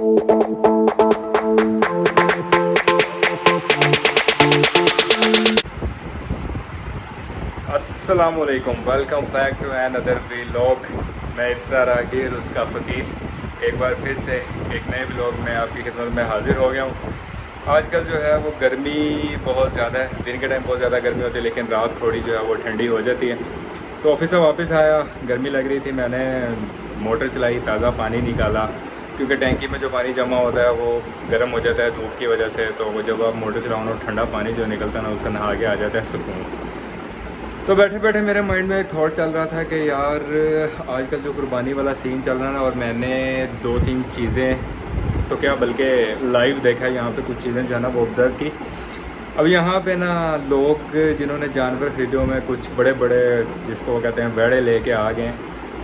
अस्सलामुअलैकुम, welcome back to another vlog. मैं इफ्तार आखिर उसका फ़कीर एक बार फिर से एक नए व्लॉग में आपकी खिदमत में हाज़िर हो गया हूँ। आजकल जो है वो गर्मी बहुत ज़्यादा है, दिन के टाइम बहुत ज़्यादा गर्मी होती है, लेकिन रात थोड़ी जो है वो ठंडी हो जाती है। तो ऑफिस से वापस आया, गर्मी लग रही थी, मैंने मोटर चलाई, ताज़ा पानी निकाला, क्योंकि टैंकी में जो पानी जमा होता है वो गर्म हो जाता है धूप की वजह से। तो वो जब आप मोटर चलाओ ना, ठंडा पानी जो निकलता है ना, उससे नहा के आ जाता है सुकून। तो बैठे बैठे मेरे माइंड में एक थॉट चल रहा था कि यार आजकल जो कुर्बानी वाला सीन चल रहा है ना, और मैंने 2-3 चीज़ें तो क्या बल्कि लाइव देखा है, यहाँ पे कुछ चीज़ें जो है ना वो ऑब्ज़र्व की। अब यहाँ पे ना लोग जिन्होंने जानवर ख़रीदे हुए हैं, कुछ बड़े बड़े जिसको वो कहते हैं वेड़े लेके आ गए।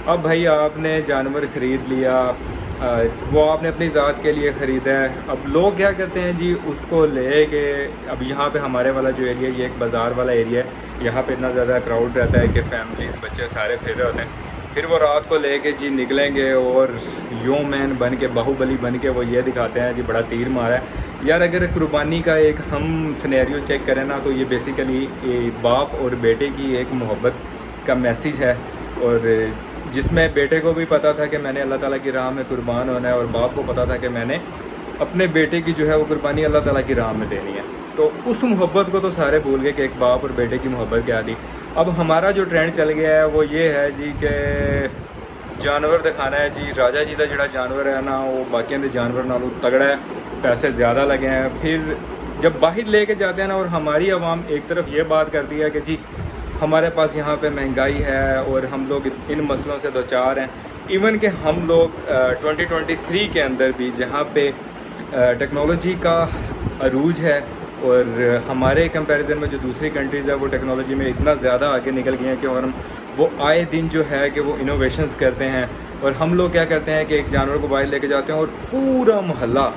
अब भाई आपने जानवर ख़रीद लिया, वो आपने अपनी ज़ात के लिए ख़रीदा है। अब लोग क्या करते हैं जी, उसको ले के, अब यहाँ पे हमारे वाला जो एरिया, ये एक बाज़ार वाला एरिया है, यहाँ पे इतना ज़्यादा क्राउड रहता है कि फैमिलीज़ बच्चे सारे फिर रहे होते हैं। फिर वो रात को लेके जी निकलेंगे और यो मैन बन के, बाहुबली बन के वो ये दिखाते हैं जी बड़ा तीर मारा है। यार अगर कुर्बानी का एक हम सिनेरियो चेक करें ना, तो ये बेसिकली बाप और बेटे की एक मोहब्बत का मैसेज है, और जिसमें बेटे को भी पता था कि मैंने अल्लाह ताला की राह में कुर्बान होना है, और बाप को पता था कि मैंने अपने बेटे की जो है वो कुर्बानी अल्लाह ताला की राह में देनी है। तो उस मोहब्बत को तो सारे भूल गए कि एक बाप और बेटे की मोहब्बत क्या थी। अब हमारा जो ट्रेंड चल गया है वो ये है जी कि जानवर दिखाना है जी, राजा जी का जोड़ा जानवर है ना वो बाकियों के जानवर नालों तगड़ा है, पैसे ज़्यादा लगे हैं। फिर जब बाहर लेके जाते हैं ना, और हमारी आवाम एक तरफ ये बात करती है कि जी हमारे पास यहाँ पे महंगाई है और हम लोग इन मसलों से दो चार हैं। इवन कि हम लोग 2023 के अंदर भी जहाँ पे टेक्नोलॉजी का अरूज है, और हमारे कंपैरिजन में जो दूसरी कंट्रीज़ है वो टेक्नोलॉजी में इतना ज़्यादा आगे निकल गई हैं कि और हम वो आए दिन जो है कि वो इनोवेशंस करते हैं। और हम लोग क्या करते हैं कि एक जानवर को बाहर लेके जाते हैं और पूरा मोहल्ला,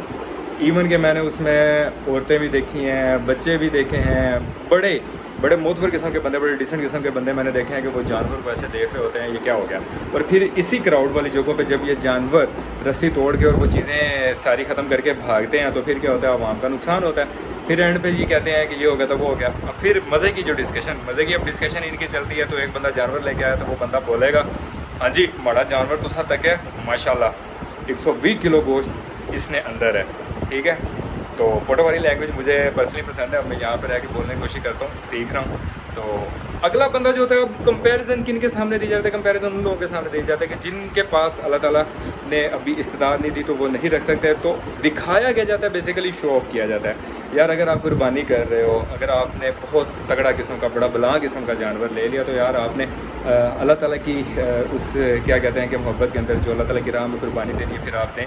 इवन कि मैंने उसमें औरतें भी देखी हैं, बच्चे भी देखे हैं, बड़े बड़े मोतबर किस्म के बंदे, बड़े डिसेंट किस्म के बंदे मैंने देखे हैं कि वो जानवर को ऐसे देख रहे होते हैं ये क्या हो गया। और फिर इसी क्राउड वाली जगहों पे जब ये जानवर रस्सी तोड़ के और वो चीज़ें सारी ख़त्म करके भागते हैं, तो फिर क्या होता है, आवाम का नुकसान होता है। फिर एंड पे जी कहते हैं कि ये हो गया तो वो हो गया। अब फिर मज़े की जो डिस्कशन, मज़े की अब डिस्कशन इनकी चलती है, तो एक बंदा जानवर लेके आया तो वो बंदा बोलेगा, हाँ जी बड़ा जानवर तुसा तक है माशाल्लाह, 120 किलो गोश्त इसने अंदर है, ठीक है। तो फोटो वाली लैंग्वेज मुझे पर्सनली पसंद है, अब मैं यहाँ पर रह के बोलने की कोशिश करता हूँ, सीख रहा हूँ। तो अगला बंदा जो होता है, अब कंपैरिजन किन के सामने दी जाती है, कंपैरिजन उन लोगों के सामने दी जाती है कि जिनके पास अल्लाह ताला ने अभी इस्तिदाद नहीं दी तो वो नहीं रख सकते। तो दिखाया गया जाता है, बेसिकली शो ऑफ किया जाता है। यार अगर आप कुर्बानी कर रहे हो, अगर आपने बहुत तगड़ा किस्म का, बड़ा बला किस्म का जानवर ले लिया, तो यार आपने अल्लाह ताला की उस क्या कहते हैं कि मोहब्बत के अंदर जो अल्लाह ताला की राह में कुर्बानी देनी है, फिर आपने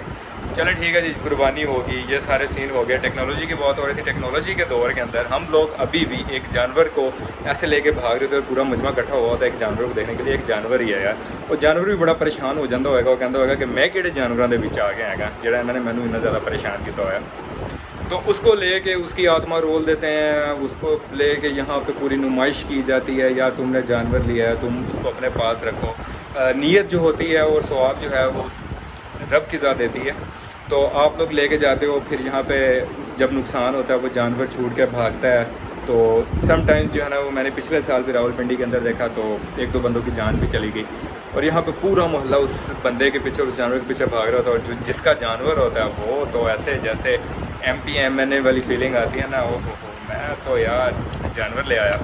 चलें ठीक है जी कुर्बानी होगी, ये सारे सीन हो गए। टेक्नोलॉजी की बात हो रही थी, टेक्नोलॉजी के दौर के अंदर हम लोग अभी भी एक जानवर को ऐसे लेके भाग रहे थे, और पूरा मजमा इकट्ठा हुआ था एक जानवर को देखने के लिए। एक जानवर ही है यार, और जानवर भी बड़ा परेशान हो जाता होगा, वो कहता होगा कि मैं किहड़े जानवरों के बीच आ गया है जिहड़ा इन्होंने मैनू इन्ना ज़्यादा परेशान किया होया। तो उसको लेके उसकी आत्मा रोल देते हैं, उसको लेके यहाँ पे पूरी नुमाइश की जाती है, या तुमने जानवर लिया है तुम उसको अपने पास रखो। नीयत जो होती है और सवाब जो है वो उस रब की ज़ात देती है। तो आप लोग लेके जाते हो, फिर यहाँ पे जब नुकसान होता है वो जानवर छूट के भागता है। तो समटाइम जो है ना वो मैंने पिछले साल भी रावलपिंडी के अंदर देखा, तो 1-2 बंदों की जान भी चली गई, और यहाँ पे पूरा मोहल्ला उस बंदे के पीछे, उस जानवर के पीछे भाग रहा होता है। और जो जिसका जानवर होता है वो तो ऐसे जैसे MP MNA वाली फीलिंग आती है ना, वो मैं तो यार जानवर ले आया।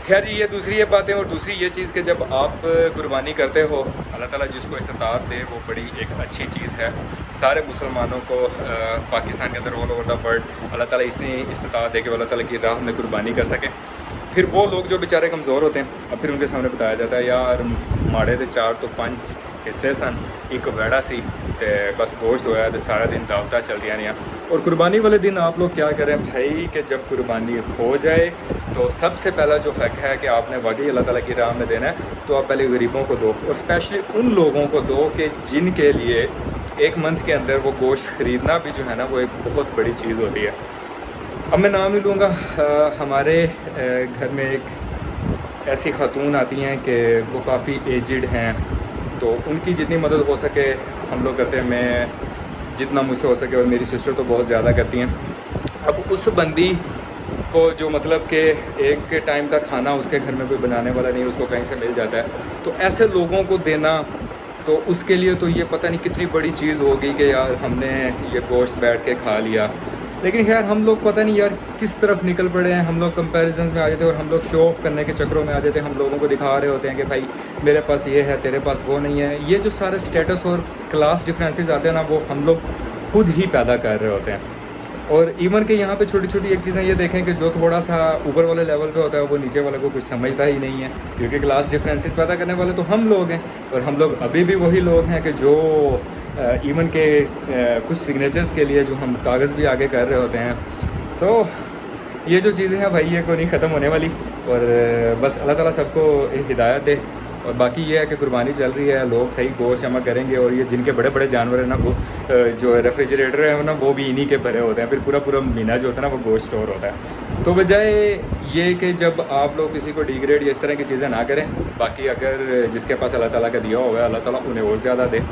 खैर जी ये दूसरी ये बातें, और दूसरी ये चीज़ कि जब आप कुर्बानी करते हो, अल्लाह ताला जिसको इस्तिताअत दे वो बड़ी एक अच्छी चीज़ है। सारे मुसलमानों को पाकिस्तान के अंदर ऑल ओवर द वर्ल्ड अल्लाह ताला इसने इस्तिताअत दे के अल्लाह ताला की राह में कुर्बानी कर सके। फिर वो लोग जो बेचारे कमज़ोर होते हैं, अब फिर उनके सामने बताया जाता है यार माड़े तो 4 तो 5 हिस्से सन, एक वेड़ा सी ते बस गोश्त होया तो सारा दिन दावता चलदियां रहियां। और कुर्बानी वाले दिन आप लोग क्या करें भाई कि जब कुर्बानी हो जाए तो सबसे पहला जो हक है कि आपने वाकई अल्लाह ताला की राह में देना है, तो आप पहले गरीबों को दो, और स्पेशली उन लोगों को दो कि जिनके लिए एक मंथ के अंदर वो गोश्त ख़रीदना भी जो है ना वो एक बहुत बड़ी चीज़ होती है। अब मैं नाम नहीं लूँगा, हमारे घर में एक ऐसी खातून आती हैं कि वो काफ़ी एजिड हैं, तो उनकी जितनी मदद हो सके हम लोग करते हैं। मैं जितना मुझसे हो सके, और मेरी सिस्टर तो बहुत ज़्यादा करती हैं। अब उस बंदी को जो मतलब कि एक टाइम का खाना उसके घर में कोई बनाने वाला नहीं, उसको कहीं से मिल जाता है, तो ऐसे लोगों को देना, तो उसके लिए तो ये पता नहीं कितनी बड़ी चीज़ होगी कि यार हमने ये गोश्त बैठ के खा लिया। लेकिन यार हम लोग पता नहीं यार किस तरफ निकल पड़े हैं, हम लोग कंपैरिजन में आ जाते हैं और हम लोग शो ऑफ करने के चक्करों में आ जाते हैं। हम लोगों को दिखा रहे होते हैं कि भाई मेरे पास ये है, तेरे पास वो नहीं है। ये जो सारे स्टेटस और क्लास डिफरेंसेस आते हैं ना, वो हम लोग खुद ही पैदा कर रहे होते हैं। और इवन के यहाँ पे छोटी छोटी एक चीज़ें ये देखें कि जो थोड़ा सा ऊपर वाले लेवल पे होता है वो नीचे वाले को कुछ समझता ही नहीं है, क्योंकि क्लास डिफरेंसेस पैदा करने वाले तो हम लोग हैं, और हम लोग अभी भी वही लोग हैं कि जो इवन के कुछ सिग्नेचर्स के लिए जो हम कागज़ भी आगे कर रहे होते हैं। सो ये जो चीज़ें हैं भाई ये को नहीं ख़त्म होने वाली, और बस अल्लाह ताला सबको हिदायत दे। और बाकी ये है कि कुर्बानी चल रही है, लोग सही गोश्त जमा करेंगे, और ये जिनके बड़े बड़े जानवर हैं ना, वो जो रेफ्रिजरेटर है ना, वो भी इन्हीं के भरे होते हैं। फिर पूरा पूरा महीना जो होता है ना, वो गोश्त स्टोर होता है। तो बजाय ये कि जब आप लोग किसी को डिग्रेड या इस तरह की चीज़ें ना करें, बाकी अगर जिसके पास अल्लाह ताला का दिया हुआ है, अल्लाह ताला उन्हें और ज़्यादा दे।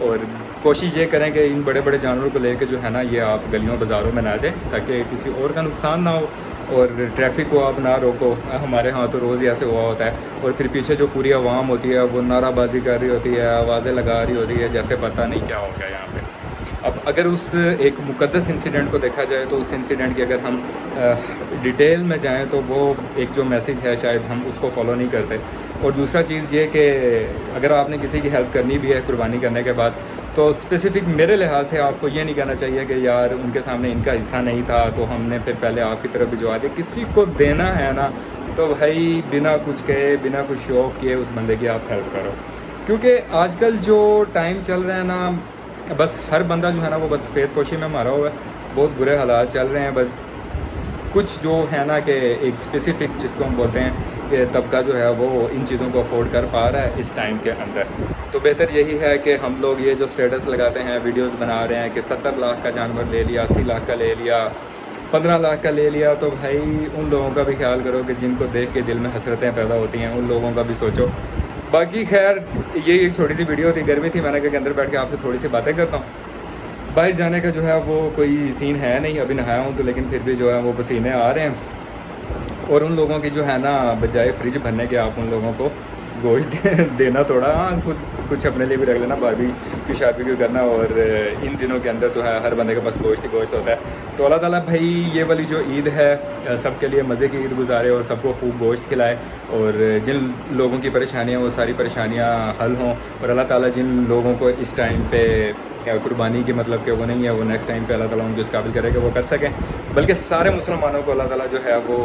और कोशिश ये करें कि इन बड़े बड़े जानवरों को लेकर जो है ना, ये आप गलियों बाज़ारों में ना जाएँ, ताकि किसी और का नुकसान ना हो, और ट्रैफिक को आप ना रोको। हमारे यहाँ तो रोज़ ही ऐसे हुआ होता है, और फिर पीछे जो पूरी आवाम होती है वो नाराबाजी कर रही होती है, आवाज़ें लगा रही होती है, जैसे पता नहीं क्या हो गया यहाँ पे। अब अगर उस एक मुकद्दस इंसिडेंट को देखा जाए, तो उस इंसिडेंट की अगर हम डिटेल में जाएं तो वो एक जो मैसेज है शायद हम उसको फॉलो नहीं करते। और दूसरा चीज़ ये कि अगर आपने किसी की हेल्प करनी भी है कुर्बानी करने के बाद, तो स्पेसिफ़िक मेरे लिहाज से आपको ये नहीं कहना चाहिए कि यार उनके सामने इनका हिस्सा नहीं था तो हमने फिर पहले आपकी तरफ भिजवा दिया। किसी को देना है ना, तो भाई बिना कुछ कहे, बिना कुछ शौक़ किए उस बंदे की आप हेल्प करो। क्योंकि आजकल जो टाइम चल रहा है ना, बस हर बंदा जो है ना वो बस फेथ पोशी में मारा हुआ है। बहुत बुरे हालात चल रहे हैं। बस कुछ जो है ना कि एक स्पेसिफ़िक जिसको हम बोलते हैं कि तबका जो है वो इन चीज़ों को अफोर्ड कर पा रहा है इस टाइम के अंदर। तो बेहतर यही है कि हम लोग ये जो स्टेटस लगाते हैं, वीडियोस बना रहे हैं कि 70 लाख का जानवर ले लिया, 80 लाख का ले लिया, 15 लाख का ले लिया, तो भाई उन लोगों का भी ख्याल करो कि जिनको देख के दिल में हसरतें पैदा होती हैं, उन लोगों का भी सोचो। बाकी खैर ये एक छोटी सी वीडियो थी, गर्मी थी, मैंने कहा कि अंदर बैठ के आपसे थोड़ी सी बातें करता हूँ। बाहर जाने का जो है वो कोई सीन है नहीं, अभी नहाया हूँ तो, लेकिन फिर भी जो है वो पसीने आ रहे हैं। और उन लोगों की जो है ना, बजाय फ्रिज भरने के आप उन लोगों को गोश्त देना थोड़ा, हाँ खुद कुछ अपने लिए भी रख लेना, बारबेक्यू शारबेक्यू करना। और इन दिनों के अंदर तो है हर बंदे के पास गोश्त ही गोश्त होता है। तो अल्लाह ताला भाई ये वाली जो ईद है सबके लिए मज़े की ईद गुजारे, और सबको खूब गोश्त खिलाए, और जिन लोगों की परेशानियाँ वो सारी परेशानियाँ हल हों। और अल्लाह ताला जिन लोगों को इस टाइम पे कुर्बानी की मतलब कि वो नहीं है, वो नेक्स्ट टाइम पे अल्लाह ताला उनको इस काबिल करे कि वो कर सकें, बल्कि सारे मुसलमानों को अल्लाह ताला जो है वो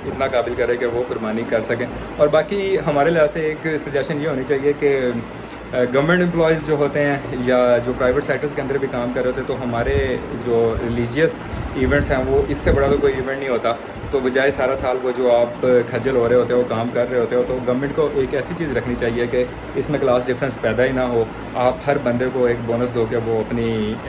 इतना काबिल करे कि वो कुर्बानी कर सकें। और बाकी हमारे लिहाज से एक सजेशन ये होनी चाहिए कि गवर्नमेंट एम्प्लॉयज़ जो होते हैं या जो प्राइवेट सेक्टर्स के अंदर भी काम कर रहे होते हैं, तो हमारे जो रिलीजियस इवेंट्स हैं वो इससे बड़ा तो कोई इवेंट नहीं होता। तो बजाय सारा साल वो जो आप खज्जल हो रहे होते हो, काम कर रहे होते हो, तो गवर्नमेंट को एक ऐसी चीज़ रखनी चाहिए कि इसमें क्लास डिफरेंस पैदा ही ना हो। आप हर बंदे को एक बोनस दो कि वो अपनी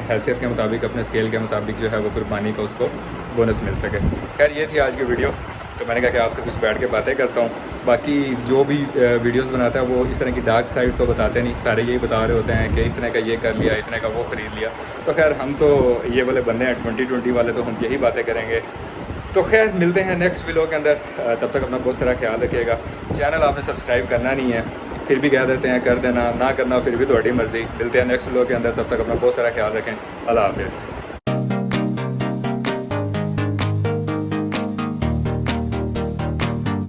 हैसियत के मुताबिक, अपने स्केल के मुताबिक जो है वो कुर्बानी का उसको बोनस मिल सके। खैर ये थी आज की वीडियो, तो मैंने कहा कि आपसे कुछ बैठ के बातें करता हूँ। बाकी जो भी वीडियोस बनाता है वो इस तरह की डार्क साइड्स तो बताते नहीं, सारे यही बता रहे होते हैं कि इतने का ये कर लिया, इतने का वो ख़रीद लिया। तो खैर हम तो ये वाले बंदे हैं 2020 वाले, तो हम यही बातें करेंगे। तो खैर मिलते हैं नेक्स्ट वीडियो के अंदर। तब तक अपना बहुत सारा ख्याल रखिएगा। चैनल आपने सब्सक्राइब करना नहीं है, फिर भी कह देते हैं कर देना, ना करना फिर भी तुम्हारी मर्ज़ी। मिलते हैं नेक्स्ट वीडियो के अंदर, तब तक अपना बहुत सारा ख्याल रखें। अल्लाह हाफ़िज़।